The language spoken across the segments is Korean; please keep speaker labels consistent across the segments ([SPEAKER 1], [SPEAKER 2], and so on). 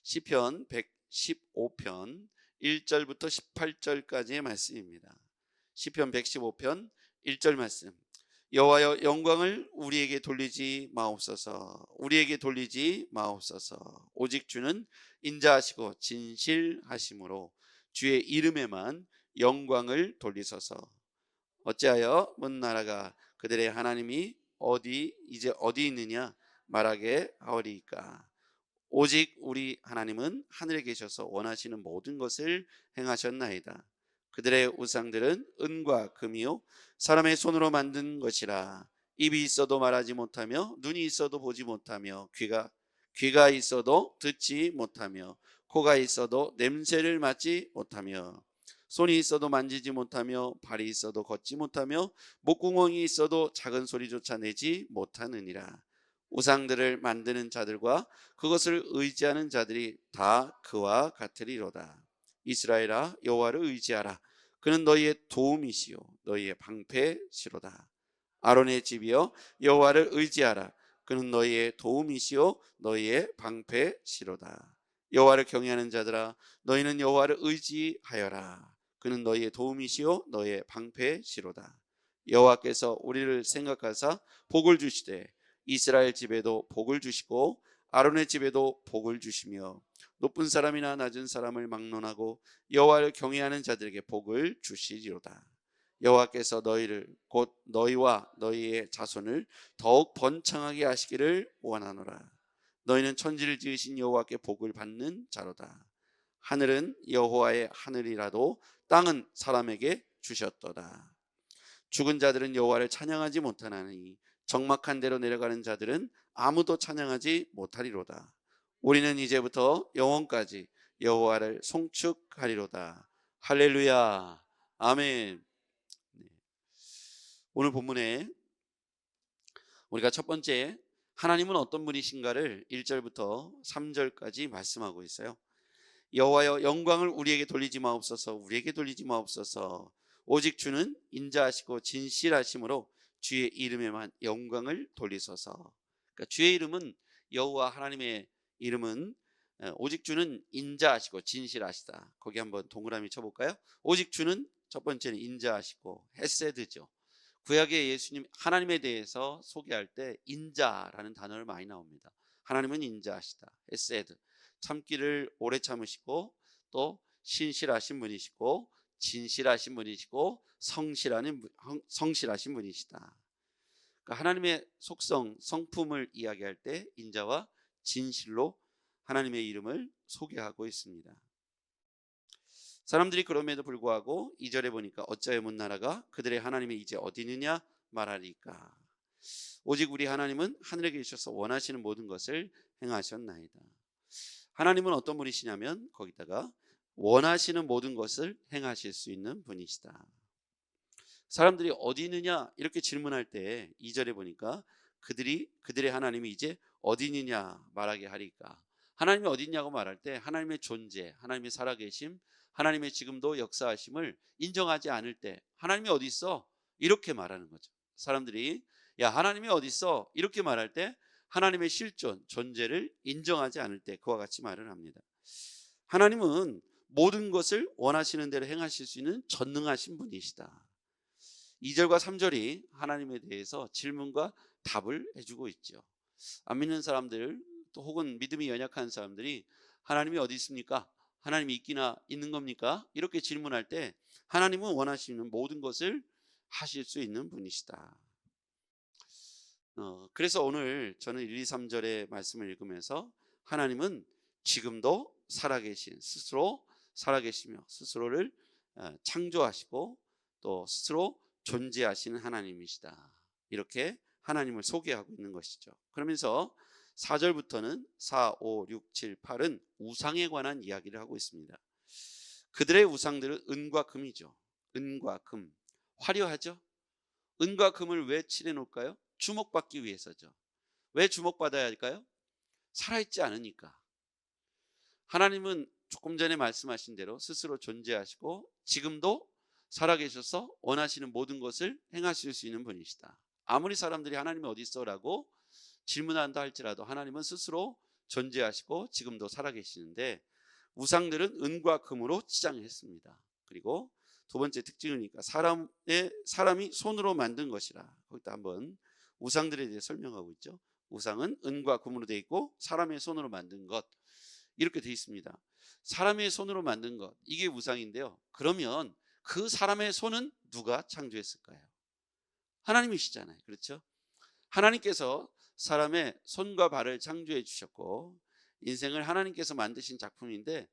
[SPEAKER 1] 시편 115편 1절부터 18절까지의 말씀입니다. 시편 115편 1절 말씀. 여호와여, 영광을 우리에게 돌리지 마옵소서. 우리에게 돌리지 마옵소서. 오직 주는 인자하시고 진실하심으로 주의 이름에만 영광을 돌리소서. 어찌하여 먼 나라가 그들의 하나님이 이제 어디 있느냐 말하게 하오리이까. 오직 우리 하나님은 하늘에 계셔서 원하시는 모든 것을 행하셨나이다. 그들의 우상들은 은과 금이요 사람의 손으로 만든 것이라. 입이 있어도 말하지 못하며, 눈이 있어도 보지 못하며, 귀가 있어도 듣지 못하며, 코가 있어도 냄새를 맡지 못하며, 손이 있어도 만지지 못하며, 발이 있어도 걷지 못하며, 목구멍이 있어도 작은 소리조차 내지 못하느니라. 우상들을 만드는 자들과 그것을 의지하는 자들이 다 그와 같으리로다. 이스라엘아, 여호와를 의지하라. 그는 너희의 도움이시요 너희의 방패시로다. 아론의 집이여, 여호와를 의지하라. 그는 너희의 도움이시요 너희의 방패시로다. 여호와를 경외하는 자들아, 너희는 여호와를 의지하여라. 그는 너희의 도움이시요 너희의 방패시로다. 여호와께서 우리를 생각하사 복을 주시되 이스라엘 집에도 복을 주시고 아론의 집에도 복을 주시며 높은 사람이나 낮은 사람을 막론하고 여호와를 경외하는 자들에게 복을 주시리로다. 여호와께서 너희를 곧 너희와 너희의 자손을 더욱 번창하게 하시기를 원하노라. 너희는 천지를 지으신 여호와께 복을 받는 자로다. 하늘은 여호와의 하늘이라도 땅은 사람에게 주셨도다. 죽은 자들은 여호와를 찬양하지 못하나니 적막한 데로 내려가는 자들은 아무도 찬양하지 못하리로다. 우리는 이제부터 영원까지 여호와를 송축하리로다. 할렐루야. 아멘. 오늘 본문에 우리가 첫 번째 하나님은 어떤 분이신가를 1절부터 3절까지 말씀하고 있어요. 여호와여, 영광을 우리에게 돌리지 마옵소서. 우리에게 돌리지 마옵소서. 오직 주는 인자하시고 진실하심으로 주의 이름에만 영광을 돌리소서. 그러니까 주의 이름은, 여호와 하나님의 이름은 오직 주는 인자하시고 진실하시다. 거기 한번 동그라미 쳐볼까요? 오직 주는 첫 번째는 인자하시고 헤세드죠. 구약의 예수님 하나님에 대해서 소개할 때 인자라는 단어를 많이 나옵니다. 하나님은 인자하시다. 헤세드, 참기를 오래 참으시고 또 신실하신 분이시고 진실하신 분이시고 성실하신 분이시다. 그러니까 하나님의 속성, 성품을 이야기할 때 인자와 진실로 하나님의 이름을 소개하고 있습니다. 사람들이 그럼에도 불구하고 2절에 보니까 어찌하여 먼 나라가 그들의 하나님이 이제 어디 있느냐 말하리까. 오직 우리 하나님은 하늘에 계셔서 원하시는 모든 것을 행하셨나이다. 하나님은 어떤 분이시냐면 거기다가 원하시는 모든 것을 행하실 수 있는 분이시다. 사람들이 어디 있느냐 이렇게 질문할 때 2절에 보니까 그들의 하나님이 이제 어디 있느냐 말하게 하리까. 하나님이 어디 있냐고 말할 때 하나님의 존재, 하나님의 살아계심, 하나님의 지금도 역사하심을 인정하지 않을 때 하나님이 어디 있어? 이렇게 말하는 거죠. 사람들이 야, 하나님이 어디 있어? 이렇게 말할 때 하나님의 실존, 존재를 인정하지 않을 때 그와 같이 말을 합니다. 하나님은 모든 것을 원하시는 대로 행하실 수 있는 전능하신 분이시다. 2절과 3절이 하나님에 대해서 질문과 답을 해주고 있죠. 안 믿는 사람들 또 혹은 믿음이 연약한 사람들이 하나님이 어디 있습니까? 하나님이 있기나 있는 겁니까? 이렇게 질문할 때 하나님은 원하시는 모든 것을 하실 수 있는 분이시다. 그래서 오늘 저는 1, 2, 3절의 말씀을 읽으면서 하나님은 지금도 살아계신, 스스로 살아계시며 스스로를 창조하시고 또 스스로 존재하시는 하나님이시다. 이렇게 하나님을 소개하고 있는 것이죠. 그러면서 4절부터는 4, 5, 6, 7, 8은 우상에 관한 이야기를 하고 있습니다. 그들의 우상들은 은과 금이죠. 은과 금. 화려하죠. 은과 금을 왜 칠해 놓을까요? 주목받기 위해서죠. 왜 주목받아야 할까요? 살아있지 않으니까. 하나님은 조금 전에 말씀하신 대로 스스로 존재하시고 지금도 살아계셔서 원하시는 모든 것을 행하실 수 있는 분이시다. 아무리 사람들이 하나님이 어디 있어라고 질문한다 할지라도 하나님은 스스로 존재하시고 지금도 살아계시는데 우상들은 은과 금으로 치장을 했습니다. 그리고 두 번째 특징이니까 사람이 손으로 만든 것이라. 거기다 한번 우상들에 대해 설명하고 있죠. 우상은 은과 금으로 되어 있고 사람의 손으로 만든 것, 이렇게 되어 있습니다. 사람의 손으로 만든 것, 이게 우상인데요. 그러면 그 사람의 손은 누가 창조했을까요? 하나님이시잖아요. 그렇죠? 하나님께서 사람의 손과 발을 창조해 주셨고 인생을 하나님께서 만드신 작품인데,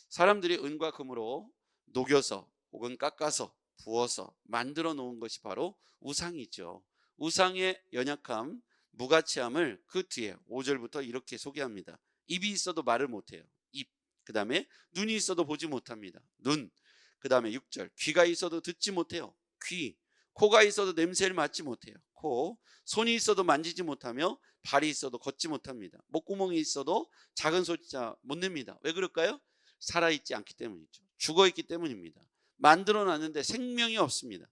[SPEAKER 1] 사람들이 은과 금으로 녹여서 혹은 깎아서 부어서 만들어 놓은 것이 바로 우상이죠. 우상의 연약함, 무가치함을 그 뒤에 5절부터 이렇게 소개합니다. 입이 있어도 말을 못해요. 입. 그 다음에 눈이 있어도 보지 못합니다. 눈. 그 다음에 6절 귀가 있어도 듣지 못해요. 귀. 코가 있어도 냄새를 맡지 못해요. 코. 손이 있어도 만지지 못하며 발이 있어도 걷지 못합니다. 목구멍이 있어도 작은 소리자 못 냅니다. 왜 그럴까요? 살아있지 않기 때문이죠. 죽어있기 때문입니다. 만들어놨는데 생명이 없습니다.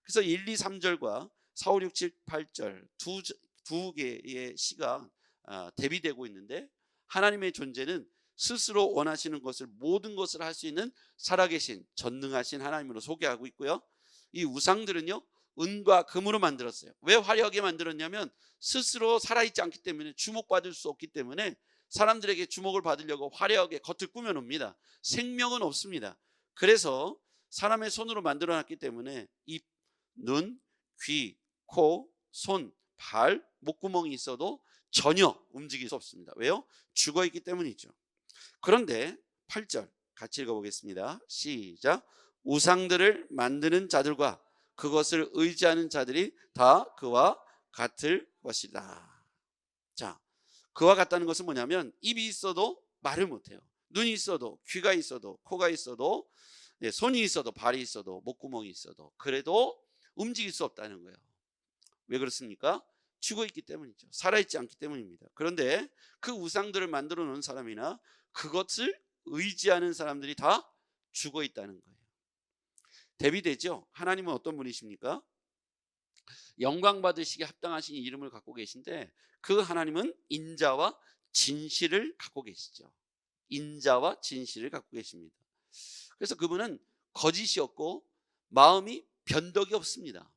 [SPEAKER 1] 그래서 1, 2, 3절과 4, 5, 6, 7, 8절 두 개의 시가 대비되고 있는데, 하나님의 존재는 스스로 원하시는 것을, 모든 것을 할 수 있는 살아계신 전능하신 하나님으로 소개하고 있고요. 이 우상들은요 은과 금으로 만들었어요. 왜 화려하게 만들었냐면 스스로 살아있지 않기 때문에, 주목받을 수 없기 때문에 사람들에게 주목을 받으려고 화려하게 겉을 꾸며놉니다. 생명은 없습니다. 그래서 사람의 손으로 만들어놨기 때문에 입, 눈, 귀, 코, 손, 발, 목구멍이 있어도 전혀 움직일 수 없습니다. 왜요? 죽어있기 때문이죠. 그런데 8절 같이 읽어보겠습니다. 시작. 우상들을 만드는 자들과 그것을 의지하는 자들이 다 그와 같을 것이다. 자, 그와 같다는 것은 뭐냐면 입이 있어도 말을 못해요. 눈이 있어도, 귀가 있어도, 코가 있어도, 손이 있어도, 발이 있어도, 목구멍이 있어도 그래도 움직일 수 없다는 거예요. 왜 그렇습니까? 죽어있기 때문이죠. 살아있지 않기 때문입니다. 그런데 그 우상들을 만들어 놓은 사람이나 그것을 의지하는 사람들이 다 죽어있다는 거예요. 대비되죠? 하나님은 어떤 분이십니까? 영광 받으시기에 합당하신 이름을 갖고 계신데, 그 하나님은 인자와 진실을 갖고 계시죠. 인자와 진실을 갖고 계십니다. 그래서 그분은 거짓이 없고 마음이 변덕이 없습니다.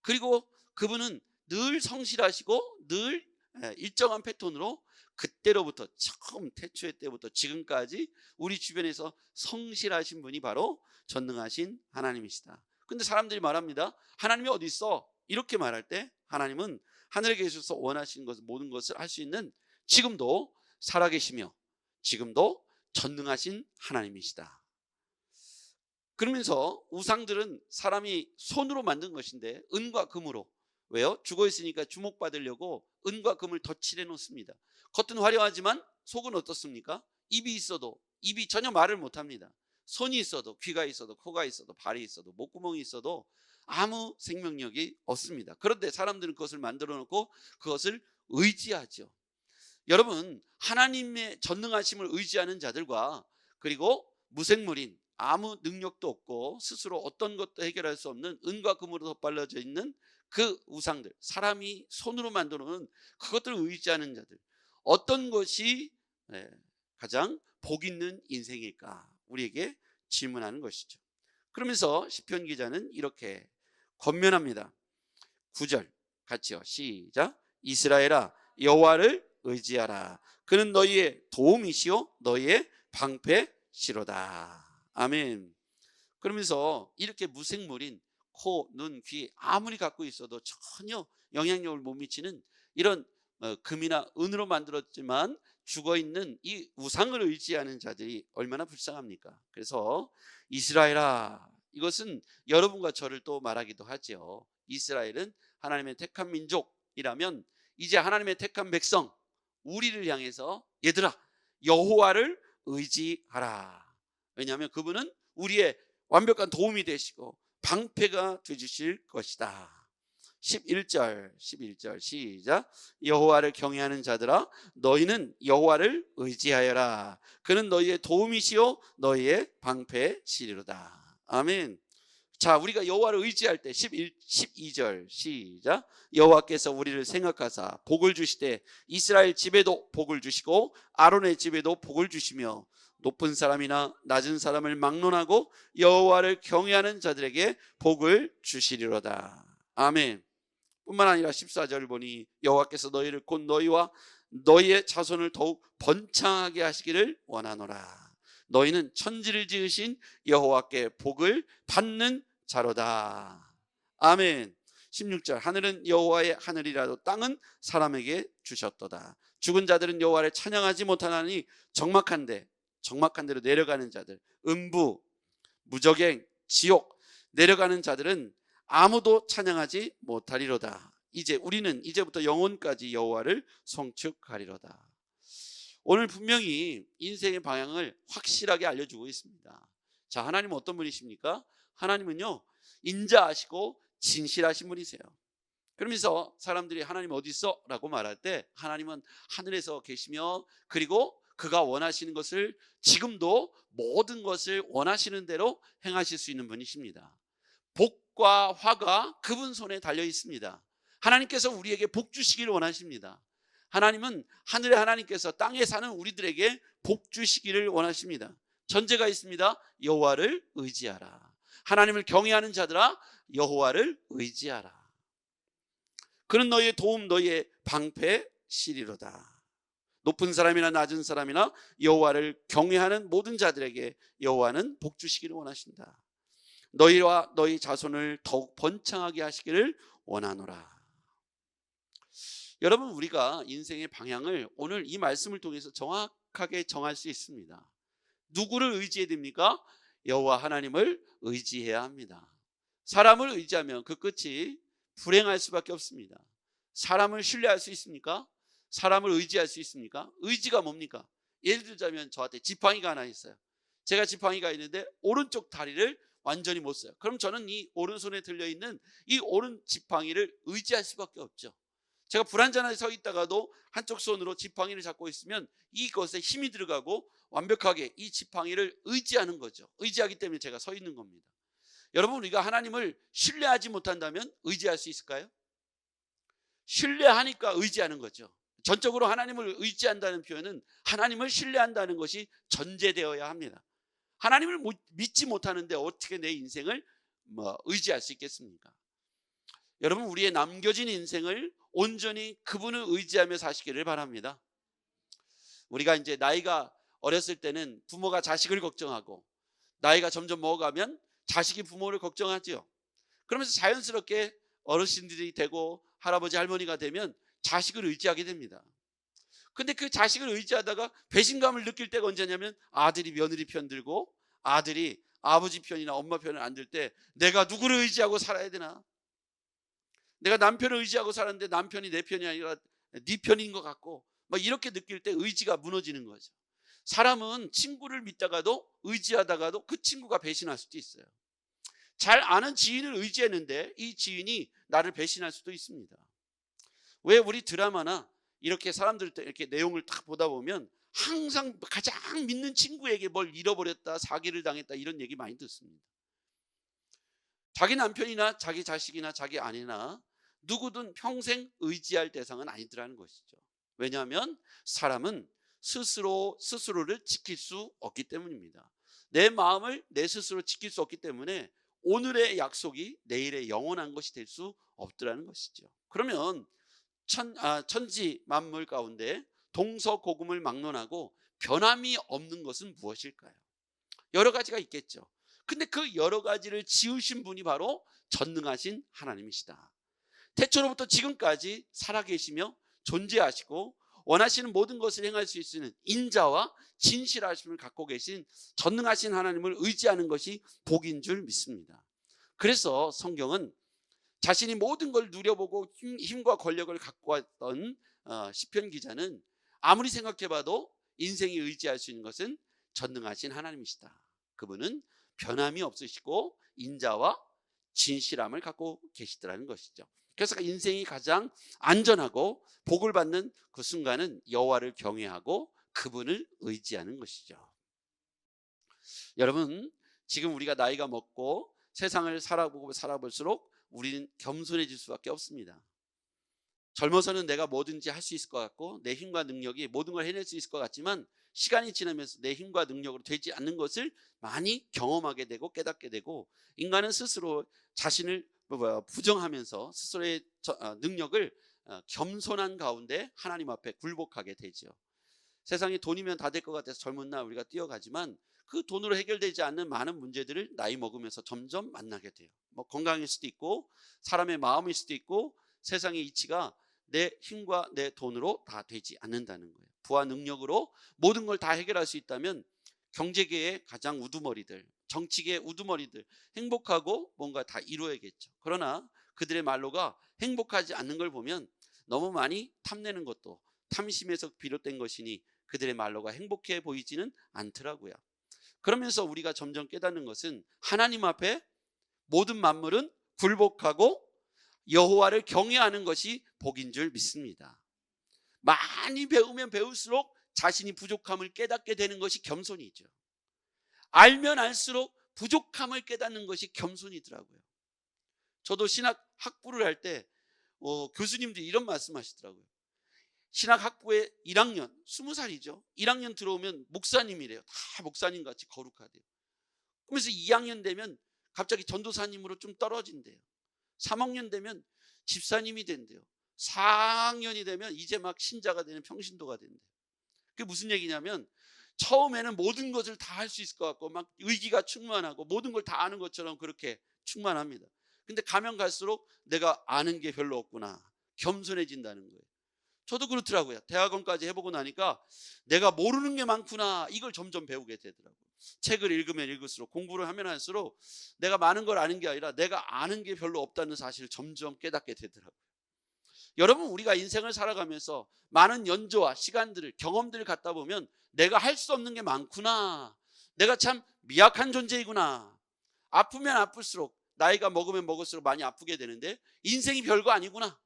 [SPEAKER 1] 그리고 그분은 늘 성실하시고 늘 일정한 패턴으로 그때로부터 처음 태초의 때부터 지금까지 우리 주변에서 성실하신 분이 바로 전능하신 하나님이시다. 근데 사람들이 말합니다. 하나님이 어디 있어? 이렇게 말할 때 하나님은 하늘에 계셔서 원하시는 것을, 모든 것을 할 수 있는, 지금도 살아계시며 지금도 전능하신 하나님이시다. 그러면서 우상들은 사람이 손으로 만든 것인데 은과 금으로, 왜요? 죽어있으니까 주목받으려고 은과 금을 덧칠해 놓습니다. 겉은 화려하지만 속은 어떻습니까? 입이 있어도 입이 전혀 말을 못합니다. 손이 있어도, 귀가 있어도, 코가 있어도, 발이 있어도, 목구멍이 있어도 아무 생명력이 없습니다. 그런데 사람들은 그것을 만들어 놓고 그것을 의지하죠. 여러분, 하나님의 전능하심을 의지하는 자들과 그리고 무생물인, 아무 능력도 없고 스스로 어떤 것도 해결할 수 없는 은과 금으로 덧발라져 있는 그 우상들, 사람이 손으로 만들어 놓은 그것들을 의지하는 자들, 어떤 것이 가장 복 있는 인생일까? 우리에게 질문하는 것이죠. 그러면서 시편 기자는 이렇게 권면합니다. 9절 같이요. 시작. 이스라엘아, 여호와를 의지하라. 그는 너희의 도움이시요 너희의 방패시로다. 아멘. 그러면서 이렇게 무생물인 코, 눈, 귀 아무리 갖고 있어도 전혀 영향력을 못 미치는 이런 금이나 은으로 만들었지만 죽어있는 이 우상을 의지하는 자들이 얼마나 불쌍합니까? 그래서 이스라엘아, 이것은 여러분과 저를 또 말하기도 하죠. 이스라엘은 하나님의 택한 민족이라면 이제 하나님의 택한 백성, 우리를 향해서 얘들아 여호와를 의지하라. 왜냐하면 그분은 우리의 완벽한 도움이 되시고 방패가 되주실 것이다. 11절 시작. 여호와를 경외하는 자들아, 너희는 여호와를 의지하여라. 그는 너희의 도움이시요 너희의 방패시리로다. 아멘. 자, 우리가 여호와를 의지할 때 12절 시작. 여호와께서 우리를 생각하사 복을 주시되 이스라엘 집에도 복을 주시고 아론의 집에도 복을 주시며 높은 사람이나 낮은 사람을 막론하고 여호와를 경외하는 자들에게 복을 주시리로다. 아멘. 뿐만 아니라 14절 보니 여호와께서 너희를 곧 너희와 너희의 자손을 더욱 번창하게 하시기를 원하노라. 너희는 천지를 지으신 여호와께 복을 받는 자로다. 아멘. 16절 하늘은 여호와의 하늘이라도 땅은 사람에게 주셨도다. 죽은 자들은 여호와를 찬양하지 못하나니 적막한 데로 내려가는 자들, 음부, 무저갱, 지옥 내려가는 자들은 아무도 찬양하지 못하리로다. 우리는 이제부터 영원까지 여호와를 송축하리로다. 오늘 분명히 인생의 방향을 확실하게 알려주고 있습니다. 자, 하나님은 어떤 분이십니까? 하나님은요, 인자하시고 진실하신 분이세요. 그러면서 사람들이 하나님 어디 있어? 라고 말할 때 하나님은 하늘에서 계시며, 그리고 그가 원하시는 것을 지금도 모든 것을 원하시는 대로 행하실 수 있는 분이십니다. 복과 화가 그분 손에 달려 있습니다. 하나님께서 우리에게 복 주시기를 원하십니다. 하나님은 하늘의 하나님께서 땅에 사는 우리들에게 복 주시기를 원하십니다. 전제가 있습니다. 여호와를 의지하라. 하나님을 경외하는 자들아, 여호와를 의지하라. 그는 너희의 도움, 너희의 방패시리로다. 높은 사람이나 낮은 사람이나 여호와를 경외하는 모든 자들에게 여호와는 복 주시기를 원하신다. 너희와 너희 자손을 더욱 번창하게 하시기를 원하노라. 여러분, 우리가 인생의 방향을 오늘 이 말씀을 통해서 정확하게 정할 수 있습니다. 누구를 의지해야 됩니까? 여호와 하나님을 의지해야 합니다. 사람을 의지하면 그 끝이 불행할 수밖에 없습니다. 사람을 신뢰할 수 있습니까? 사람을 의지할 수 있습니까? 의지가 뭡니까? 예를 들자면 저한테 지팡이가 하나 있어요. 제가 지팡이가 있는데 오른쪽 다리를 완전히 못 써요. 그럼 저는 이 오른손에 들려있는 이 오른 지팡이를 의지할 수밖에 없죠. 제가 불안전하게 서 있다가도 한쪽 손으로 지팡이를 잡고 있으면 이것에 힘이 들어가고 완벽하게 이 지팡이를 의지하는 거죠. 의지하기 때문에 제가 서 있는 겁니다. 여러분, 우리가 하나님을 신뢰하지 못한다면 의지할 수 있을까요? 신뢰하니까 의지하는 거죠. 전적으로 하나님을 의지한다는 표현은 하나님을 신뢰한다는 것이 전제되어야 합니다. 하나님을 믿지 못하는데 어떻게 내 인생을 의지할 수 있겠습니까? 여러분, 우리의 남겨진 인생을 온전히 그분을 의지하며 사시기를 바랍니다. 우리가 이제 나이가 어렸을 때는 부모가 자식을 걱정하고, 나이가 점점 먹어가면 자식이 부모를 걱정하지요. 그러면서 자연스럽게 어르신들이 되고 할아버지 할머니가 되면 자식을 의지하게 됩니다. 근데 그 자식을 의지하다가 배신감을 느낄 때가 언제냐면 아들이 며느리 편 들고 아들이 아버지 편이나 엄마 편을 안 들 때 내가 누구를 의지하고 살아야 되나? 내가 남편을 의지하고 살았는데 남편이 내 편이 아니라 네 편인 것 같고 막 이렇게 느낄 때 의지가 무너지는 거죠. 사람은 친구를 믿다가도 의지하다가도 그 친구가 배신할 수도 있어요. 잘 아는 지인을 의지했는데 이 지인이 나를 배신할 수도 있습니다. 왜 우리 드라마나 이렇게 사람들 이렇게 내용을 딱 보다 보면 항상 가장 믿는 친구에게 뭘 잃어버렸다, 사기를 당했다 이런 얘기 많이 듣습니다. 자기 남편이나 자기 자식이나 자기 아내나 누구든 평생 의지할 대상은 아니더라는 것이죠. 왜냐하면 사람은 스스로를 지킬 수 없기 때문입니다. 내 마음을 내 스스로 지킬 수 없기 때문에 오늘의 약속이 내일의 영원한 것이 될 수 없더라는 것이죠. 그러면 천지 만물 가운데 동서고금을 막론하고 변함이 없는 것은 무엇일까요? 여러 가지가 있겠죠. 근데 그 여러 가지를 지으신 분이 바로 전능하신 하나님이시다. 태초로부터 지금까지 살아계시며 존재하시고 원하시는 모든 것을 행할 수 있는 인자와 진실하심을 갖고 계신 전능하신 하나님을 의지하는 것이 복인 줄 믿습니다. 그래서 성경은 자신이 모든 걸 누려보고 힘과 권력을 갖고 왔던 시편 기자는 아무리 생각해봐도 인생이 의지할 수 있는 것은 전능하신 하나님이시다. 그분은 변함이 없으시고 인자와 진실함을 갖고 계시더라는 것이죠. 그래서 인생이 가장 안전하고 복을 받는 그 순간은 여호와를 경외하고 그분을 의지하는 것이죠. 여러분, 지금 우리가 나이가 먹고 세상을 살아볼수록 우리는 겸손해질 수밖에 없습니다. 젊어서는 내가 뭐든지 할 수 있을 것 같고 내 힘과 능력이 모든 걸 해낼 수 있을 것 같지만 시간이 지나면서 내 힘과 능력으로 되지 않는 것을 많이 경험하게 되고 깨닫게 되고 인간은 스스로 자신을 부정하면서 스스로의 능력을 겸손한 가운데 하나님 앞에 굴복하게 되죠. 세상에 돈이면 다 될 것 같아서 젊은 날 우리가 뛰어가지만 그 돈으로 해결되지 않는 많은 문제들을 나이 먹으면서 점점 만나게 돼요. 뭐 건강일 수도 있고 사람의 마음일 수도 있고 세상의 이치가 내 힘과 내 돈으로 다 되지 않는다는 거예요. 부와 능력으로 모든 걸 다 해결할 수 있다면 경제계의 가장 우두머리들, 정치계의 우두머리들 행복하고 뭔가 다 이루어야겠죠. 그러나 그들의 말로가 행복하지 않는 걸 보면 너무 많이 탐내는 것도 탐심에서 비롯된 것이니 그들의 말로가 행복해 보이지는 않더라고요. 그러면서 우리가 점점 깨닫는 것은 하나님 앞에 모든 만물은 굴복하고 여호와를 경외하는 것이 복인 줄 믿습니다. 많이 배우면 배울수록 자신이 부족함을 깨닫게 되는 것이 겸손이죠. 알면 알수록 부족함을 깨닫는 것이 겸손이더라고요. 저도 신학 학부를 할 때 교수님들이 이런 말씀하시더라고요. 신학 학부에 1학년 20살이죠. 1학년 들어오면 목사님이래요. 다 목사님같이 거룩하대요. 그러면서 2학년 되면 갑자기 전도사님으로 좀 떨어진대요. 3학년 되면 집사님이 된대요. 4학년이 되면 이제 막 신자가 되는 평신도가 된대요. 그게 무슨 얘기냐면 처음에는 모든 것을 다 할 수 있을 것 같고 막 의기가 충만하고 모든 걸 다 아는 것처럼 그렇게 충만합니다. 근데 가면 갈수록 내가 아는 게 별로 없구나. 겸손해진다는 거예요. 저도 그렇더라고요. 대학원까지 해보고 나니까 내가 모르는 게 많구나. 이걸 점점 배우게 되더라고요. 책을 읽으면 읽을수록 공부를 하면 할수록 내가 많은 걸 아는 게 아니라 내가 아는 게 별로 없다는 사실을 점점 깨닫게 되더라고요. 여러분 우리가 인생을 살아가면서 많은 연조와 시간들을 경험들을 갖다 보면 내가 할 수 없는 게 많구나. 내가 참 미약한 존재이구나. 아프면 아플수록 나이가 먹으면 먹을수록 많이 아프게 되는데 인생이 별거 아니구나.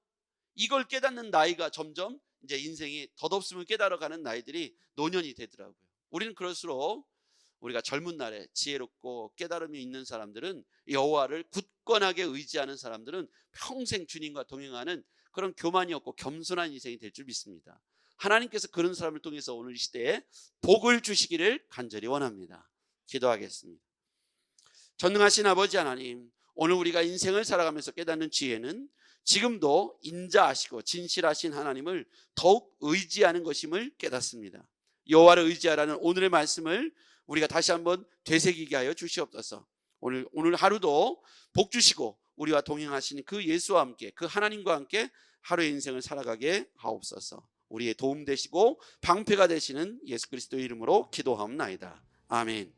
[SPEAKER 1] 이걸 깨닫는 나이가 점점 이제 인생이 덧없음을 깨달아가는 나이들이 노년이 되더라고요. 우리는 그럴수록 우리가 젊은 날에 지혜롭고 깨달음이 있는 사람들은 여호와를 굳건하게 의지하는 사람들은 평생 주님과 동행하는 그런 교만이 없고 겸손한 인생이 될 줄 믿습니다. 하나님께서 그런 사람을 통해서 오늘 이 시대에 복을 주시기를 간절히 원합니다. 기도하겠습니다. 전능하신 아버지 하나님, 오늘 우리가 인생을 살아가면서 깨닫는 지혜는 지금도 인자하시고 진실하신 하나님을 더욱 의지하는 것임을 깨닫습니다. 여호와를 의지하라는 오늘의 말씀을 우리가 다시 한번 되새기게 하여 주시옵소서. 오늘 하루도 복 주시고 우리와 동행하시는 그 예수와 함께 그 하나님과 함께 하루의 인생을 살아가게 하옵소서. 우리의 도움 되시고 방패가 되시는 예수 그리스도의 이름으로 기도하옵나이다. 아멘.